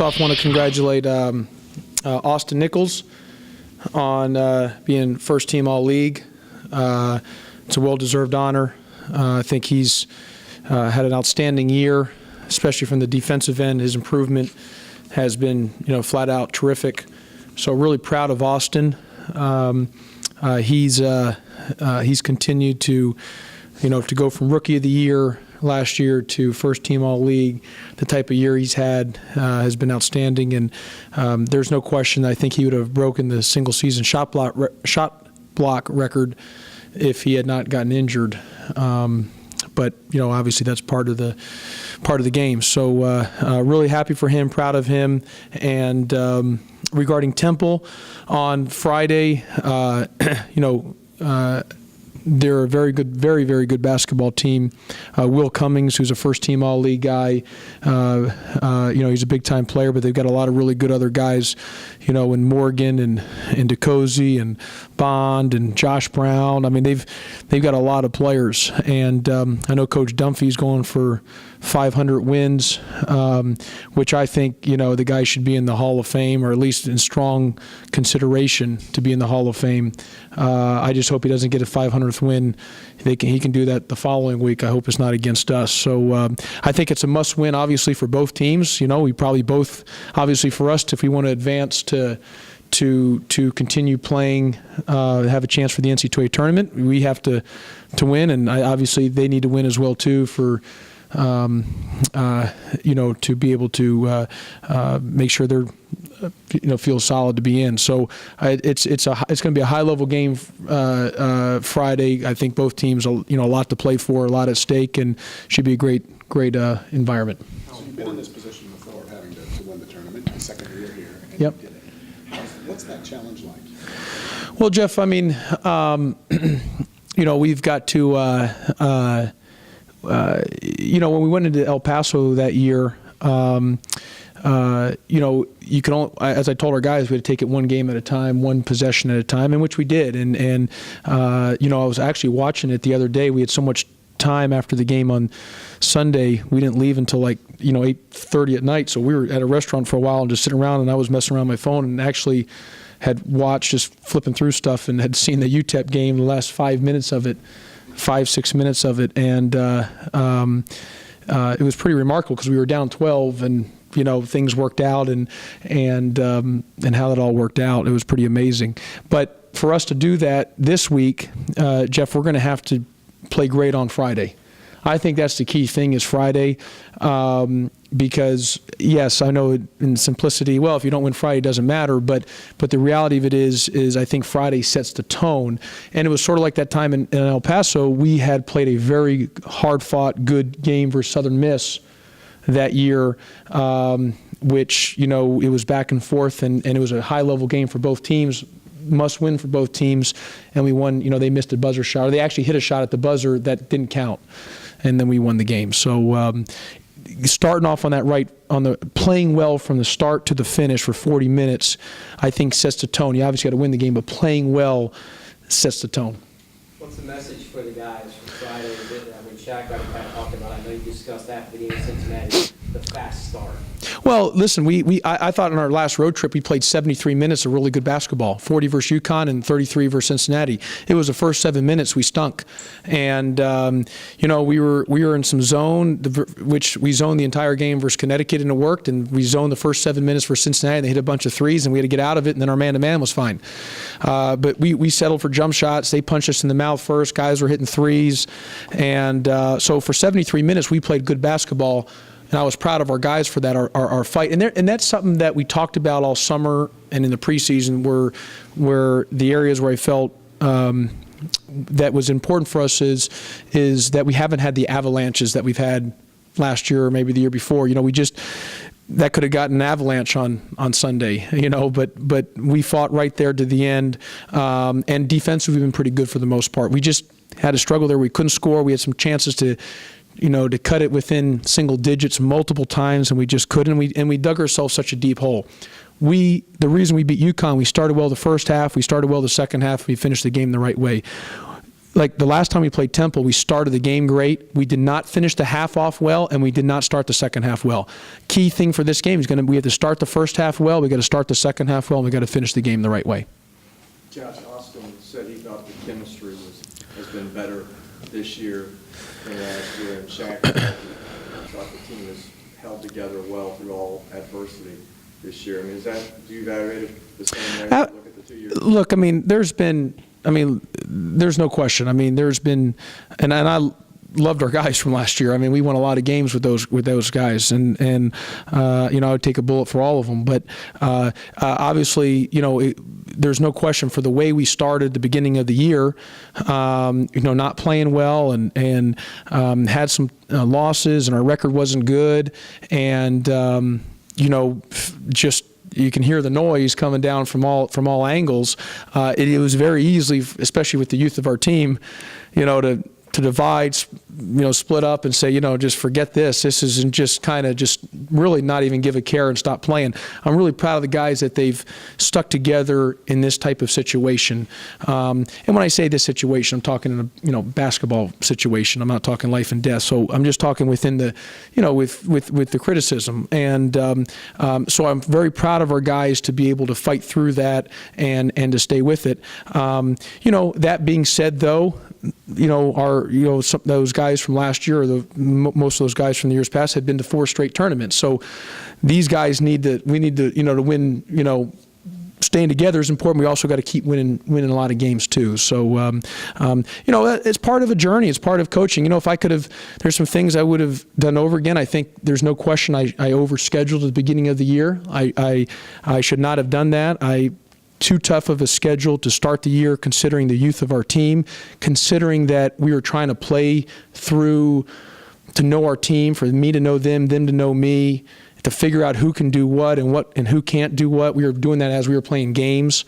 first off, want to congratulate Austin Nichols on being first team All-League. It's a well-deserved honor. I think he's had an outstanding year, especially from the defensive end. His improvement has been, flat out terrific. So really proud of Austin. He's continued to, to go from Rookie of the Year last year to first team All-League. The type of year he's had has been outstanding, and there's no question I think he would have broken the single season shot block record if he had not gotten injured. But obviously that's part of the game. So really happy for him, proud of him. And regarding Temple, on Friday, they're a very good, very, very good basketball team. Will Cummings, who's a first-team All-League guy, he's a big-time player, but they've got a lot of really good other guys, in Morgan and DeCozy and Bond and Josh Brown. I mean, they've got a lot of players, and I know Coach Dunphy's going for 500 wins, which I think, the guy should be in the Hall of Fame, or at least in strong consideration to be in the Hall of Fame. I just hope he doesn't get a 500th win. He can do that the following week. I hope it's not against us. So I think it's a must-win, obviously, for both teams. We probably both, obviously for us, if we want to advance to continue playing, have a chance for the NCAA tournament, we have to win, and obviously they need to win as well too for to be able to make sure they're feel solid to be in. So it's going to be a high level game Friday. I think both teams a lot to play for, a lot at stake, and should be a great environment. So you've been in this position before, having to win the tournament, the second year here, and yep. You did it. What's that challenge like? Well, Jeff, I mean, we've got to, when we went into El Paso that year, you can only, as I told our guys, we had to take it one game at a time, one possession at a time, and which we did. And I was actually watching it the other day. We had so much time after the game on Sunday. We didn't leave until 8:30 at night. So we were at a restaurant for a while and just sitting around, and I was messing around my phone and actually had watched, just flipping through stuff, and had seen the UTEP game, the last 6 minutes of it. And it was pretty remarkable because we were down 12, and things worked out, and how that all worked out. It was pretty amazing. But for us to do that this week, Jeff, we're going to have to play great on Friday. I think that's the key thing, is Friday, because yes, I know in simplicity, well, if you don't win Friday, it doesn't matter, but the reality of it is I think Friday sets the tone. And it was sort of like that time in El Paso. We had played a very hard-fought, good game versus Southern Miss that year, which, it was back and forth, and it was a high-level game for both teams, must win for both teams, and we won. They missed a buzzer shot, or they actually hit a shot at the buzzer that didn't count, and then we won the game. So starting off on that playing well from the start to the finish for 40 minutes, I think sets the tone. You obviously got to win the game, but playing well sets the tone. What's the message for the guys from Friday? Shaq kind of talked about, I know you discussed after the game in Cincinnati, the fast start. Well, listen, I thought on our last road trip we played 73 minutes of really good basketball, 40 versus UConn and 33 versus Cincinnati. It was the first 7 minutes we stunk, and we were in some zone, which we zoned the entire game versus Connecticut, and it worked. And we zoned the first 7 minutes for Cincinnati, and they hit a bunch of threes, and we had to get out of it. And then our man-to-man was fine, but we settled for jump shots. They punched us in the mouth first. Guys were hitting threes, and so for 73 minutes we played good basketball. And I was proud of our guys for that, our fight. And that's something that we talked about all summer and in the preseason, where the areas where I felt that was important for us is that we haven't had the avalanches that we've had last year or maybe the year before. That could have gotten an avalanche on Sunday, but we fought right there to the end. And defensively, we've been pretty good for the most part. We just had a struggle there. We couldn't score. We had some chances to cut it within single digits multiple times, and we just couldn't. And we dug ourselves such a deep hole. The reason we beat UConn, we started well the first half, we started well the second half, we finished the game the right way. like the last time we played Temple, we started the game great. We did not finish the half off well, and we did not start the second half well. Key thing for this game is we have to start the first half well, we got to start the second half well, and we got to finish the game the right way. Josh, Austin said he thought the chemistry has been better this year than last year, and Shaq thought the team has held together well through all adversity this year. I mean, do you evaluate it the same way? Look at the 2 years. Look, I mean, there's no question. I mean, there's been, and I loved our guys from last year. I mean, we won a lot of games with those guys, and I would take a bullet for all of them. But obviously, there's no question for the way we started the beginning of the year. Not playing well and had some losses, and our record wasn't good, and just. You can hear the noise coming down from all angles. It was very easily, especially with the youth of our team, to divide, split up and say, just forget this. This isn't just really not even give a care and stop playing. I'm really proud of the guys that they've stuck together in this type of situation. And when I say this situation, I'm talking in a basketball situation. I'm not talking life and death. So I'm just talking within the, with the criticism. And so I'm very proud of our guys to be able to fight through that and to stay with it. That being said, though, those guys from last year, or most of those guys from the years past, had been to 4 straight tournaments. So these guys we need to, to win, staying together is important. We also got to keep winning a lot of games too. So, it's part of a journey. It's part of coaching. If I could have, there's some things I would have done over again. I think there's no question I overscheduled at the beginning of the year. I should not have done that. Too tough of a schedule to start the year, considering the youth of our team, considering that we were trying to play through to know our team, for me to know them to know me, to figure out who can do what and who can't do what. We were doing that as we were playing games.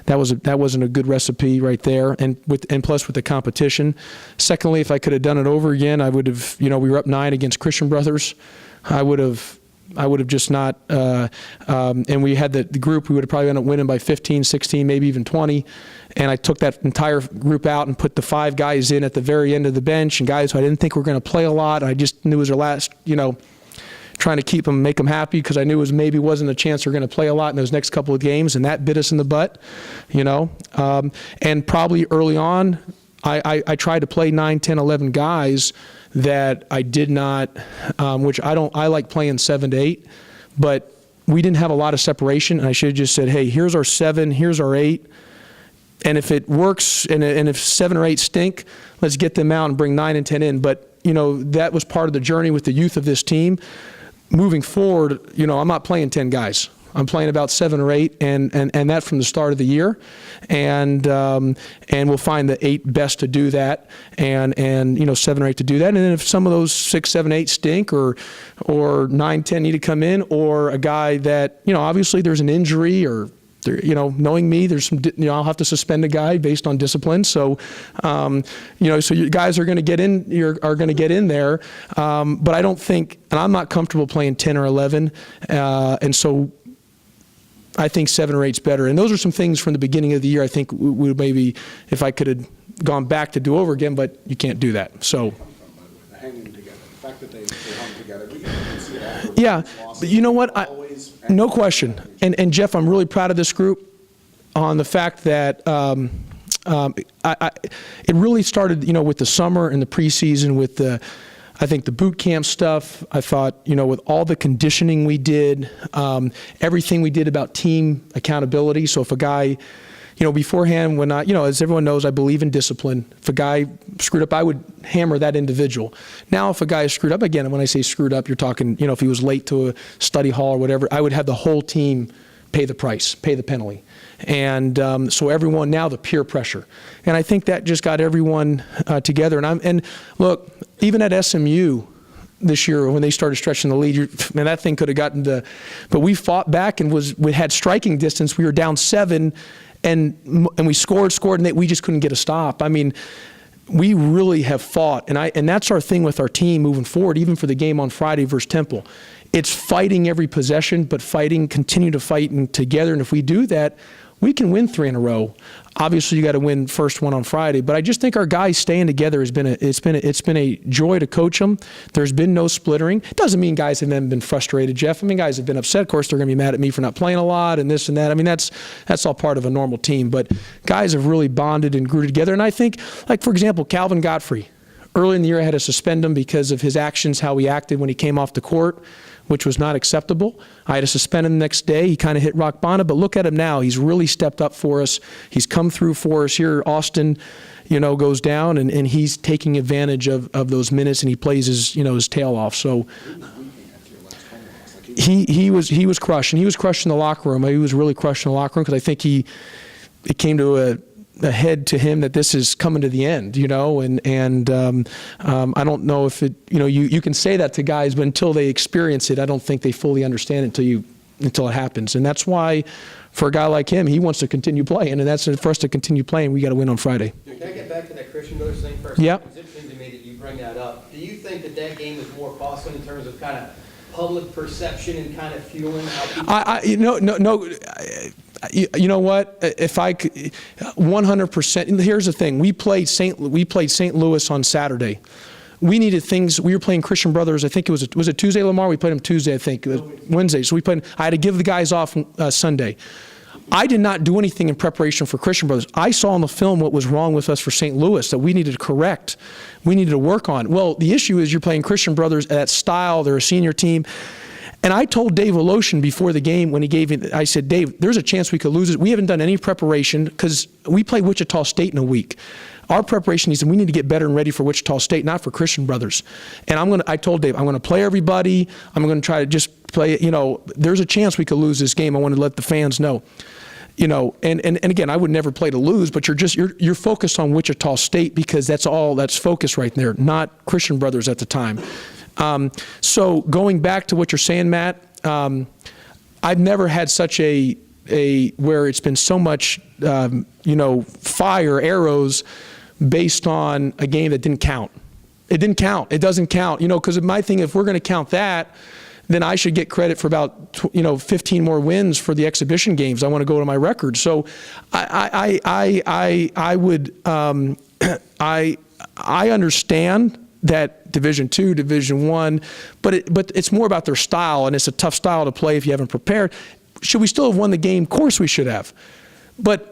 That wasn't a good recipe right there, and plus with the competition. Secondly, if I could have done it over again, I would have. We were up 9 against Christian Brothers. I would have just not, and we had the group, we would have probably ended up winning by 15, 16, maybe even 20. And I took that entire group out and put the 5 guys in at the very end of the bench, and guys who I didn't think were going to play a lot. I just knew it was their last, trying to keep them, make them happy, because I knew maybe wasn't a chance they're going to play a lot in those next couple of games, and that bit us in the butt, And probably early on, I tried to play 9, 10, 11 guys that I did not, which I like playing 7 to 8, but we didn't have a lot of separation, and I should have just said, hey, here's our 7, here's our 8, and if it works, and if 7 or 8 stink, let's get them out and bring 9 and 10 in. But, that was part of the journey with the youth of this team. Moving forward, I'm not playing 10 guys. I'm playing about 7 or 8, and that from the start of the year, and we'll find the 8 best to do that, and 7 or 8 to do that, and then if some of those 6, 7, 8 stink, or 9, 10 need to come in, or a guy that obviously there's an injury, or knowing me, there's some I'll have to suspend a guy based on discipline. So so you guys are going to get in. Are going to get in there, but I don't think, and I'm not comfortable playing 10 or 11, and so. I think 7 or 8's better. And those are some things from the beginning of the year I think we maybe, if I could have gone back to do over again, but you can't do that. So. Hanging together. The fact that they hung together. We can see it after. Yeah, but you know what? No question. And Jeff, I'm really proud of this group on the fact that it really started, with the summer and the preseason, with I think the boot camp stuff. I thought, with all the conditioning we did, everything we did about team accountability. So if a guy, beforehand, when as everyone knows, I believe in discipline. If a guy screwed up, I would hammer that individual. Now, if a guy is screwed up, again, when I say screwed up, you're talking, if he was late to a study hall or whatever, I would have the whole team pay the price, pay the penalty. And so everyone, now the peer pressure. And I think that just got everyone together. And look, even at SMU this year when they started stretching the lead, that thing could have gotten but we fought back and we had striking distance. We were down 7 and we scored, and we just couldn't get a stop. I mean, we really have fought, and that's our thing with our team moving forward, even for the game on Friday versus Temple. It's fighting every possession, but continue to fight and together. And if we do that, we can win 3 in a row. Obviously, you got to win first one on Friday, but I just think our guys staying together has been a joy to coach them. There's been no splittering. It doesn't mean guys haven't been frustrated, Jeff. I mean, guys have been upset. Of course, they're going to be mad at me for not playing a lot and this and that. I mean, that's all part of a normal team. But guys have really bonded and grew together. And I think, like for example, Calvin Godfrey. Early in the year, I had to suspend him because of his actions, how he acted when he came off the court, which was not acceptable. I had to suspend him the next day. He kind of hit rock bottom, but look at him now. He's really stepped up for us. He's come through for us here. Austin, goes down, and he's taking advantage of those minutes, and he plays his tail off. So he was crushing. He was crushing the locker room. He was really crushing the locker room because I think it came to a head to him that this is coming to the end, and I don't know if it, you can say that to guys, but until they experience it, I don't think they fully understand it until it happens. And that's why for a guy like him, he wants to continue playing, and that's for us to continue playing, we got to win on Friday. Can I get back to that Christian Brothers thing first? Yeah. It's interesting to me that you bring that up. Do you think that game is more costly in terms of kind of public perception and kind of fueling how people... No. You know what? If I could, 100%. Here's the thing: we played St. Louis on Saturday. We needed things. We were playing Christian Brothers. I think was it Tuesday, Lamar? We played them Tuesday. I think it was Wednesday. So I had to give the guys off Sunday. I did not do anything in preparation for Christian Brothers. I saw on the film what was wrong with us for St. Louis that we needed to correct. We needed to work on. Well, the issue is you're playing Christian Brothers at that style. They're a senior team. And I told Dave Voloshin before the game when he gave me, I said, Dave, there's a chance we could lose it. We haven't done any preparation because we play Wichita State in a week. Our preparation is we need to get better and ready for Wichita State, not for Christian Brothers. And I told Dave, I'm going to play everybody. I'm going to try to just play it. There's a chance we could lose this game. I want to let the fans know. And again, I would never play to lose, but you're focused on Wichita State because that's focused right there, not Christian Brothers at the time. So going back to what you're saying, Matt, I've never had such a where it's been so much, fire arrows based on a game that didn't count. It didn't count. It doesn't count, because my thing, if we're going to count that, then I should get credit for about 15 more wins for the exhibition games. I want to go to my record. So I would I understand that Division II, Division I, but it's more about their style, and it's a tough style to play if you haven't prepared. Should we still have won the game? Of course we should have. But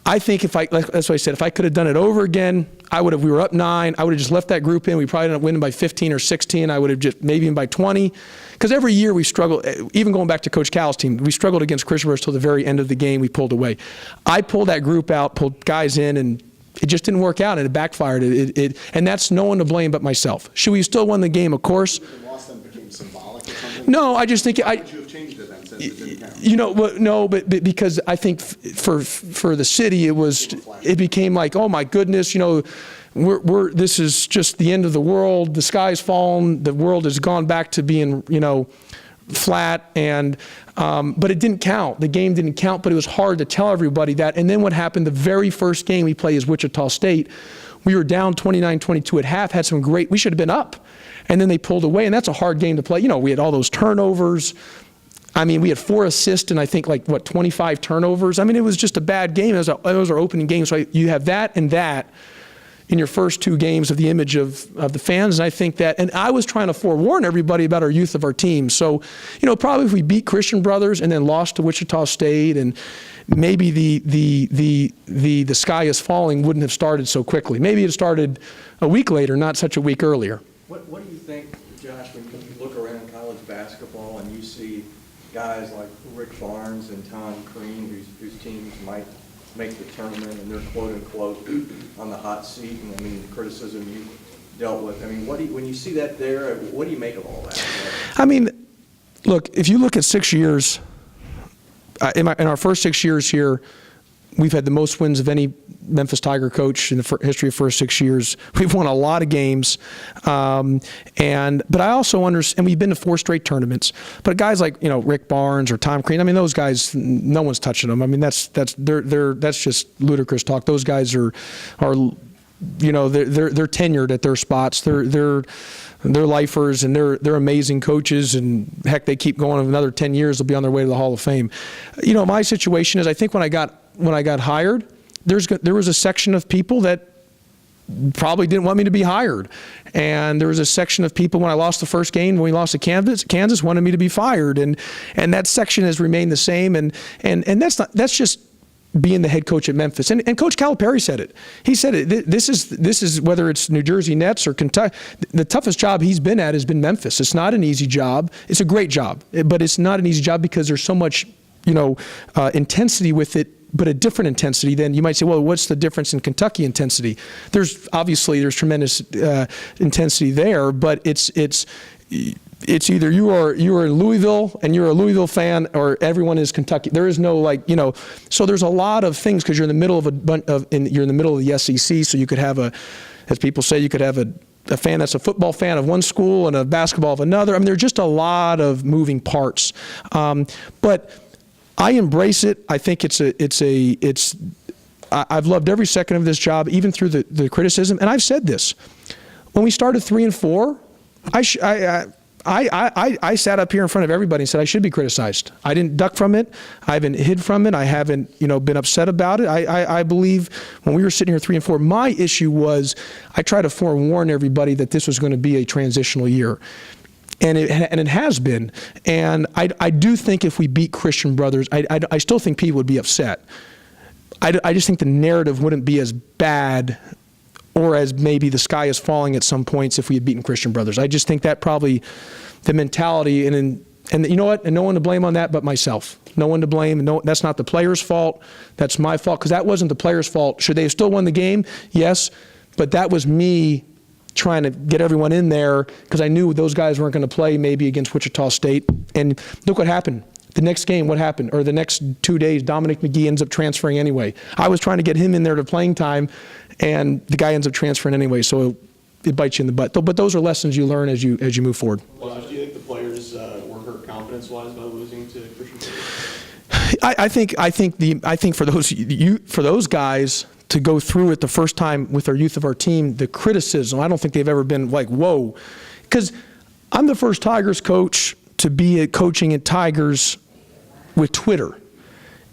I think that's what I said, if I could have done it over again, we were up 9, I would have just left that group in. We probably ended up winning by 15 or 16. I would have just maybe by 20. Because every year we struggle, even going back to Coach Cal's team, we struggled against Christian Brothers till the very end of the game. We pulled away. I pulled that group out, pulled guys in, and it just didn't work out, and it backfired. And that's no one to blame but myself. Should we still won the game? Of course. The loss then became symbolic or something? No, I just think Would you have changed it then since it didn't count? No, but because I think for the city it became like, oh my goodness, this is just the end of the world. The sky's fallen. The world has gone back to being flat, and but it didn't count. The game didn't count, but it was hard to tell everybody that. And then what happened? The very first game we played is Wichita State. We were down 29-22 at half. Had some we should have been up, and then they pulled away, and that's a hard game to play. We had all those turnovers. I mean, we had 4 assists and I think 25 turnovers. I mean, it was just a bad game. It was our opening game. So you have that and that in your first 2 games of the image of the fans. And I think that, and I was trying to forewarn everybody about our youth of our team. So, probably if we beat Christian Brothers and then lost to Wichita State, and maybe the sky is falling wouldn't have started so quickly. Maybe it started a week later, not such a week earlier. What do you think, Josh, when you look around college basketball and you see guys like Rick Barnes and Tom Crean, whose teams might make the tournament and they're quote-unquote on the hot seat, and I mean, the criticism you dealt with. I mean, when you see that there, what do you make of all that? I mean, look, if you look at 6 years, in our first 6 years here, we've had the most wins of any Memphis Tiger coach in the history of first 6 years. We've won a lot of games, but I also understand. And we've been to 4 straight tournaments. But guys like Rick Barnes or Tom Crean, I mean, those guys, no one's touching them. I mean, that's just ludicrous talk. Those guys are they're tenured at their spots. They're they're lifers, and they're amazing coaches, and heck, they keep going. Another 10 years, they'll be on their way to the Hall of Fame. You know, my situation is, I think when I got hired, there was a section of people that probably didn't want me to be hired, and there was a section of people when I lost the first game, when we lost to Kansas wanted me to be fired, and that section has remained the same, and that's just being the head coach at Memphis. And Coach Calipari said it. He said it. This is whether it's New Jersey Nets or Kentucky, the toughest job he's been at has been Memphis. It's not an easy job. It's a great job, but it's not an easy job because there's so much, intensity with it, but a different intensity than you might say, well, what's the difference in Kentucky intensity? There's tremendous intensity there, but it's either you are in Louisville and you're a Louisville fan, or everyone is Kentucky. There is no so there's a lot of things because you're in the middle of you're in the middle of the SEC. So you could have as people say, you could have a fan that's a football fan of one school and a basketball of another. I mean, there's just a lot of moving parts, but I embrace it. I think I've loved every second of this job, even through the criticism. And I've said this: when we started 3-4, I sat up here in front of everybody and said I should be criticized. I didn't duck from it. I haven't hid from it. I haven't, been upset about it. I believe when we were sitting here 3-4, my issue was I tried to forewarn everybody that this was going to be a transitional year. And it has been. And I do think if we beat Christian Brothers, I still think people would be upset. I just think the narrative wouldn't be as bad, or as maybe the sky is falling at some points if we had beaten Christian Brothers. I just think that probably the mentality, and you know what? And no one to blame on that but myself. No one to blame. No, that's not the players' fault. That's my fault, because that wasn't the players' fault. Should they have still won the game? Yes. But that was me trying to get everyone in there because I knew those guys weren't going to play maybe against Wichita State. And look what happened. The next game, what happened? Or the next 2 days, Dominic McGee ends up transferring anyway. I was trying to get him in there to playing time, and the guy ends up transferring anyway. So it bites you in the butt. But those are lessons you learn as you move forward. Well, do you think the players were hurt confidence-wise by losing to Christian? I think for those guys to go through it the first time with our youth of our team, the criticism, I don't think they've ever been like, whoa. Because I'm the first Tigers coach to be coaching at Tigers with Twitter.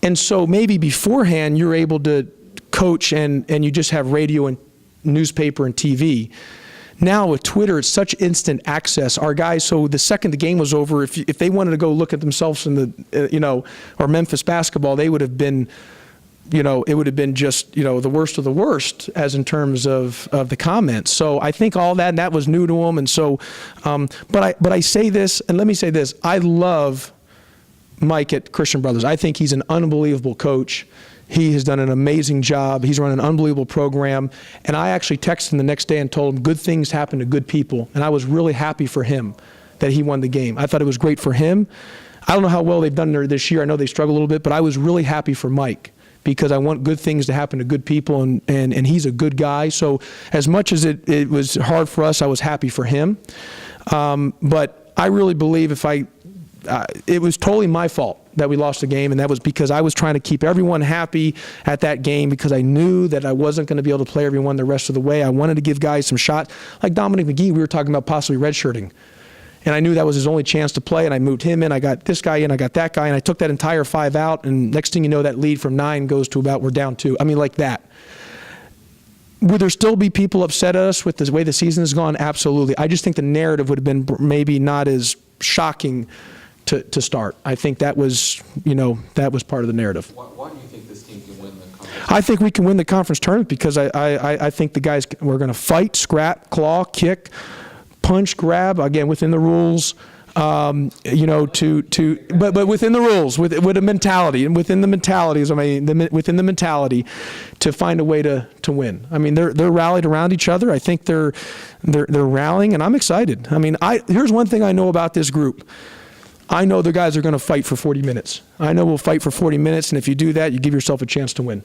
And so maybe beforehand you're able to coach and you just have radio and newspaper and TV. Now with Twitter, it's such instant access. Our guys, so the second the game was over, if they wanted to go look at themselves in the, or Memphis basketball, they would have been, it would have been just, the worst of the worst as in terms of the comments. So I think all that was new to them. And so, but I say this, and let me say this, I love Mike at Christian Brothers. I think he's an unbelievable coach. He has done an amazing job. He's run an unbelievable program. And I actually texted him the next day and told him good things happen to good people. And I was really happy for him that he won the game. I thought it was great for him. I don't know how well they've done there this year. I know they struggle a little bit, but I was really happy for Mike because I want good things to happen to good people, and he's a good guy. So as much as it was hard for us, I was happy for him. But I really believe it was totally my fault that we lost the game, and that was because I was trying to keep everyone happy at that game because I knew that I wasn't going to be able to play everyone the rest of the way. I wanted to give guys some shots. Like Dominic McGee, we were talking about possibly redshirting. And I knew that was his only chance to play, and I moved him in. I got this guy in, I got that guy, and I took that entire 5 out, and next thing you know, that lead from 9 goes to about we're down 2. I mean, like that. Would there still be people upset at us with the way the season has gone? Absolutely. I just think the narrative would have been maybe not as shocking to start. I think that was, that was part of the narrative. Why do you think this team can win the conference? I think we can win the conference tournament because I think the guys, we're going to fight, scrap, claw, kick, punch, grab, again, within the rules, but within the rules, with a mentality, and within the mentalities, within the mentality to find a way to win. I mean, they're rallied around each other. I think they're rallying, and I'm excited. I mean, here's one thing I know about this group. I know the guys are going to fight for 40 minutes. I know we'll fight for 40 minutes, and if you do that, you give yourself a chance to win.